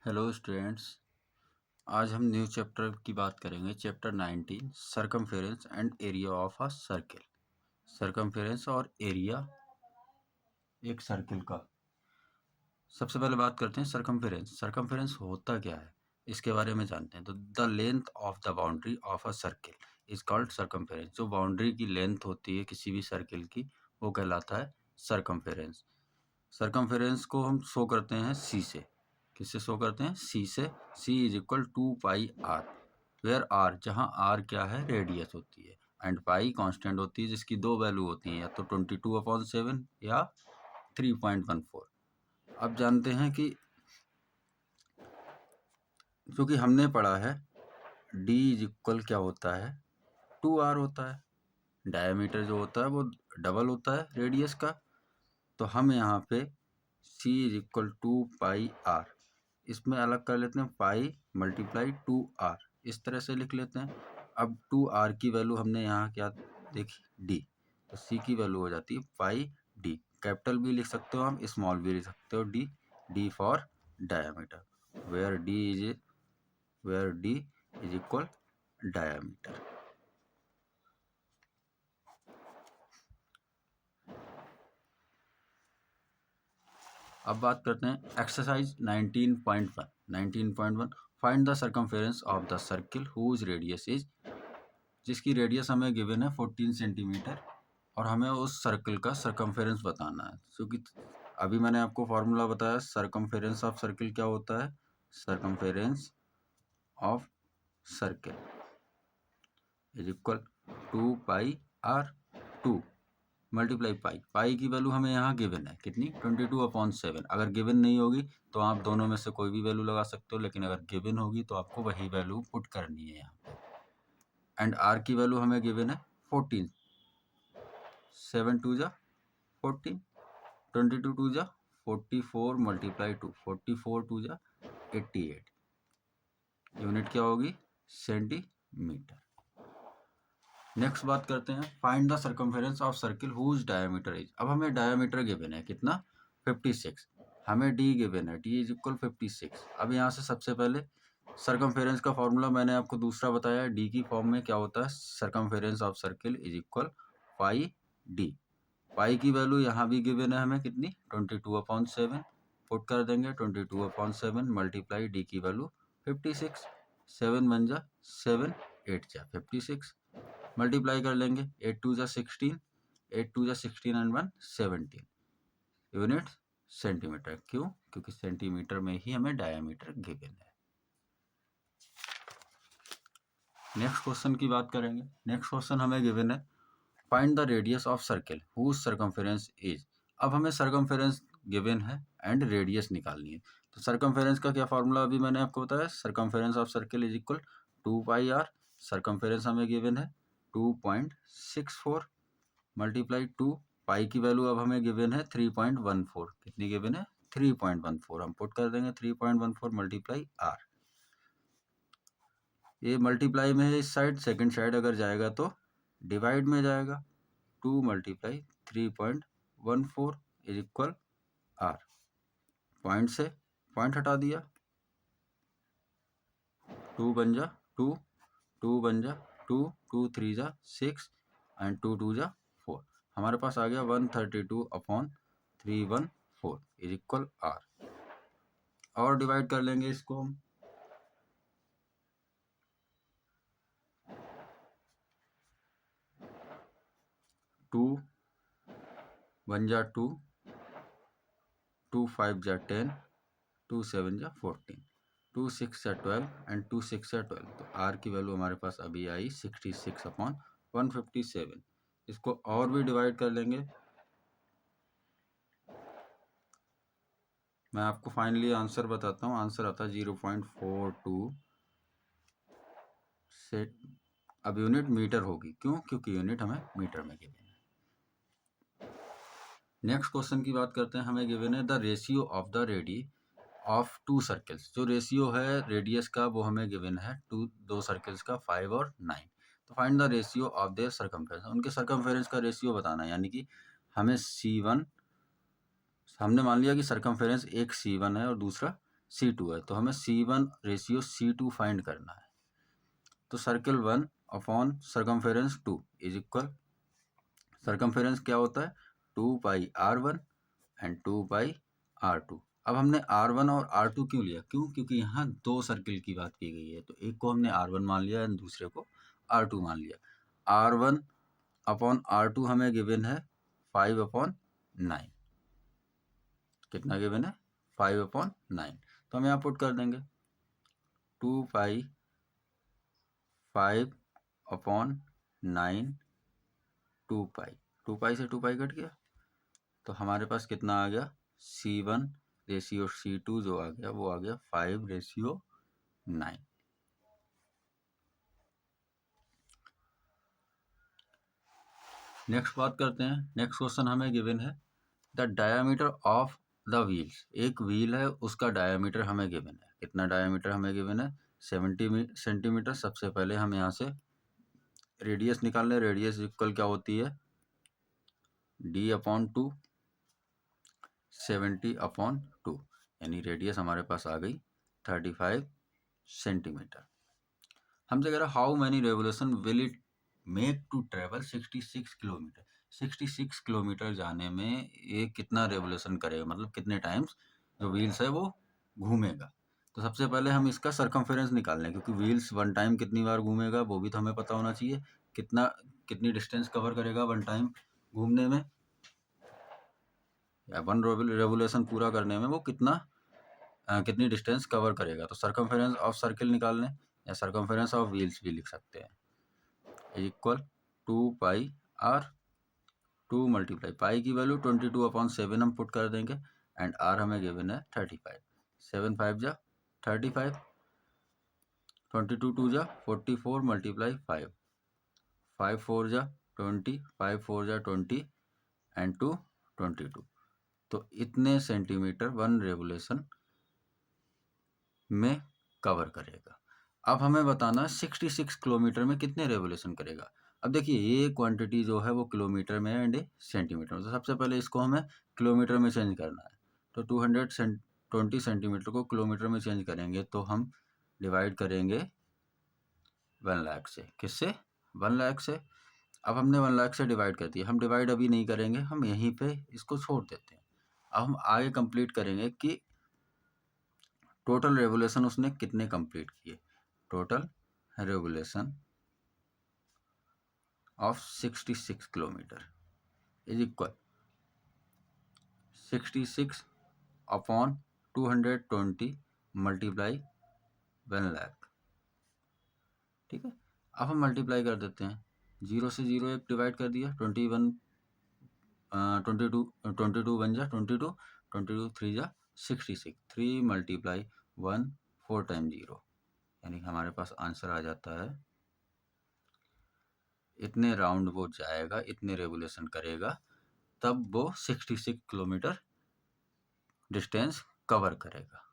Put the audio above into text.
Hello students. आज हम new chapter की बात करेंगे। Chapter 19 circumference and area of a circle. Circumference और एरिया एक सर्किल का। सबसे पहले बात करते हैं सरकमफेरेंस। सरकमफेरेंस होता क्या है इसके बारे में जानते हैं। तो the length of the boundary of a circle is called circumference. जो बाउंड्री की लेंथ होती है किसी भी सर्किल की वो कहलाता है सरकमफेरेंस। सरकमफेरेंस को हम शो करते हैं सी से। किससे शो करते हैं? सी से। C is equal 2πr, where R, जहाँ आर क्या है? रेडियस होती है, एंड पाई कांस्टेंट होती है जिसकी दो वैल्यू होती हैं, या तो 22/7 या 3.14। अब जानते हैं कि जो कि हमने पढ़ा है d इज इक्वल क्या होता है? 2r होता है। डायमीटर जो होता है वो डबल होता है रेडियस का। तो हम यहाँ पे c इज इक्वल 2πr, इसमें अलग कर लेते हैं पाई मल्टीप्लाई 2r, इस तरह से लिख लेते हैं। अब 2r की वैल्यू हमने यहाँ क्या देखी? d। तो c की वैल्यू हो जाती है पाई d। कैपिटल भी लिख सकते हो, हम स्मॉल भी लिख सकते हो। d for diameter, where d is equal diameter. अब बात करते हैं exercise 19.1। Find the circumference of the circle whose radius is, जिसकी रेडियस हमें गिवन है 14 सेंटीमीटर, और हमें उस सर्कल का सर्कमफेरेंस बताना है। क्योंकि अभी मैंने आपको फॉर्मूला बताया, सर्कमफेरेंस ऑफ सर्किल क्या होता है? Circumference of circle is equal 2πr, 2 multiply pi की वैल्यू हमें यहाँ गिवन है कितनी? 22/7। अगर गिवन नहीं होगी तो आप दोनों में से कोई भी वैल्यू लगा सकते हो, लेकिन अगर गिवन होगी तो आपको वही वैल्यू पुट करनी है यहाँ पे। एंड आर की वैल्यू हमें गिवन है 14। 7 2 जा 14, 22 2 जा 44 मल्टीप्लाई 2, 44 2 जा 88। यूनिट क्या होगी? सेंटीमीटर। नेक्स्ट बात करते हैं find the circumference of circle whose diameter is. अब हमें डायमीटर गिवन है कितना? 56। हमें डी गिवन है, डी इज इक्वल 56। अब यहाँ से सबसे पहले सर्कमफेरेंस का फॉर्मूला मैंने आपको दूसरा बताया, डी की फॉर्म में क्या होता है? Circumference of circle is equal pi D. Pi की वैल्यू यहाँ भी गिवन है हमें कितनी? 22/7। पुट कर देंगे 22/7 मल्टीप्लाई डी की वैल्यू 56। 7 1 जा 7, 8 जा 56, मल्टीप्लाई कर लेंगे 8 2 जा 16, 8 2 जा 16 एंड 1 17। Unit centimetre. क्यों? क्योंकि सेंटीमीटर में ही हमें डायमीटर गिवन है। नेक्स्ट क्वेश्चन की बात करेंगे। नेक्स्ट क्वेश्चन हमें गिवन है find the radius of circle whose circumference is. अब हमें सर्कमफेरेंस गिवन है एंड रेडियस निकालनी है। तो सर्कमफेरेंस का क्या फॉर्मूला अभी मैंने आपको बताया? Circumference of circle is equal 2πr। Circumference हमें गिवन है 2.64 मल्टीप्लाई 2, पाई की वैल्यू अब हमें गिवन है 3.14। कितनी गिवन है? 3.14। हम पुट कर देंगे 3.14 मल्टीप्लाई आर। ये मल्टीप्लाई में है इस साइड, सेकंड साइड अगर जाएगा तो डिवाइड में जाएगा। 2 multiply 3.14 is equal R. Point से पॉइंट हटा दिया, 2 बन जा 2, 2 बन जा 2, 2 3 जा 6 एंड 2 2 जा 4। हमारे पास आ गया 132/314 इज इक्वल आर। और डिवाइड कर लेंगे इसको हम, 2 1 जा 2, 2 5 जा 10, 2 7 जा 14, 2 6 जा 12 एंड 2 6 जा 12। तो आर की वैल्यू हमारे पास अभी आई 66/157। इसको और भी डिवाइड कर लेंगे। मैं आपको फाइनली आंसर बताता हूँ। आंसर आता है 0.42 से। अब यूनिट मीटर होगी, क्यों? क्योंकि यूनिट हमें मीटर में गिवन है। नेक्स्ट क्वेश्चन की बात करते हैं। हमें गिवन है the ratio of the ready of 2 circles. जो रेशियो है रेडियस का वो हमें गिवन है दो सर्कल्स का, 5 और 9। तो find the ratio of their circumference. उनके सर्कमफेरेंस का रेशियो बताना है, यानी कि हमें C1, हमने मान लिया कि सर्कमफेरेंस एक C1 है और दूसरा C2 है, तो हमें C1 रेशियो C2 फाइंड करना है। तो circle 1 upon circumference 2 is equal, circumference क्या होता है 2 पाई R1 एंड 2 पाई R2। अब हमने R1 और R2 क्यों लिया, क्योंकि यहाँ दो सर्किल की बात की गई है, तो एक को हमने R1 मान लिया एंड दूसरे को R2 मान लिया। R1 अपॉन R2 हमें गिवन है 5/9। कितना गिवन है 5/9, तो हम यहाँ पुट कर देंगे 2 पाई 5/9 2 पाई, 2 पाई से 2 पाई कट गया, तो हमारे पास कितना आ गया C1 रेशियो C2 जो आ गया वो आ गया 5:9। नेक्स्ट बात करते हैं, नेक्स्ट क्वेश्चन हमें गिवन है the diameter of the wheels. एक व्हील है उसका डायामीटर हमें गिवन है, कितना डायामीटर हमें गिवन है 70 सेंटीमीटर। सबसे पहले हम यहाँ से रेडियस निकाल लें, रेडियस इक्वल क्या होती है D/2 70/2, यानी रेडियस हमारे पास आ गई 35 सेंटीमीटर। हमसे कह रहा how many revolution will it make to travel 66 kilometre. 66 kilometre जाने में ये कितना रेवोल्यूशन करेगा, मतलब कितने टाइम्स जो व्हील्स है वो घूमेगा। तो सबसे पहले हम इसका सर्कमफेरेंस निकाल लें, क्योंकि व्हील्स वन टाइम कितनी बार घूमेगा वो भी तो हमें पता होना चाहिए। कितनी डिस्टेंस कवर करेगा वन टाइम घूमने में, या वन रेवोल्यूशन पूरा करने में वो कितनी डिस्टेंस कवर करेगा। तो सर्कमफेरेंस ऑफ सर्किल निकाल लें, या सर्कमफेरेंस ऑफ व्हील्स भी लिख सकते हैं, इक्वल 2 पाई R 2 मल्टीप्लाई पाई की वैल्यू 22/7 हम पुट कर देंगे एंड R हमें गिवन है 35। 7 5 जा 35, 22 2 जा 44 मल्टीप्लाई 5, 5 4 जा 20, 5 4 जा 20 एंड 2 22। तो इतने सेंटीमीटर वन रेवोल्यूशन में कवर करेगा। अब हमें बताना 66 किलोमीटर में कितने रेवोल्यूशन करेगा। अब देखिए ये क्वांटिटी जो है वो किलोमीटर में एंड सेंटीमीटर में, तो सबसे पहले इसको हमें किलोमीटर में चेंज करना है। तो 220 सेंटीमीटर को किलोमीटर में चेंज करेंगे तो हम डिवाइड करेंगे 1 लाख से। किससे 1 लाख से। अब हमने 1 लाख से डिवाइड कर दिया, हम डिवाइड अभी नहीं करेंगे, हम यहीं पे इसको छोड़ देते हैं। अब हम आगे कंप्लीट करेंगे कि टोटल रेवोल्यूशन उसने कितने कंप्लीट किए। Total revolution of 66 kilometre is equal 66/220 multiply 1 lakh. ठीक है, अब हम मल्टीप्लाई कर देते हैं, 0 से 0 एक डिवाइड कर दिया, 22 बन जा 22, 22 3 जा 66, 3 मल्टीप्लाई 1 4 टाइम 0, यानी हमारे पास आंसर आ जाता है इतने राउंड वो जाएगा, इतने रेवोल्यूशन करेगा, तब वो 66 किलोमीटर डिस्टेंस कवर करेगा।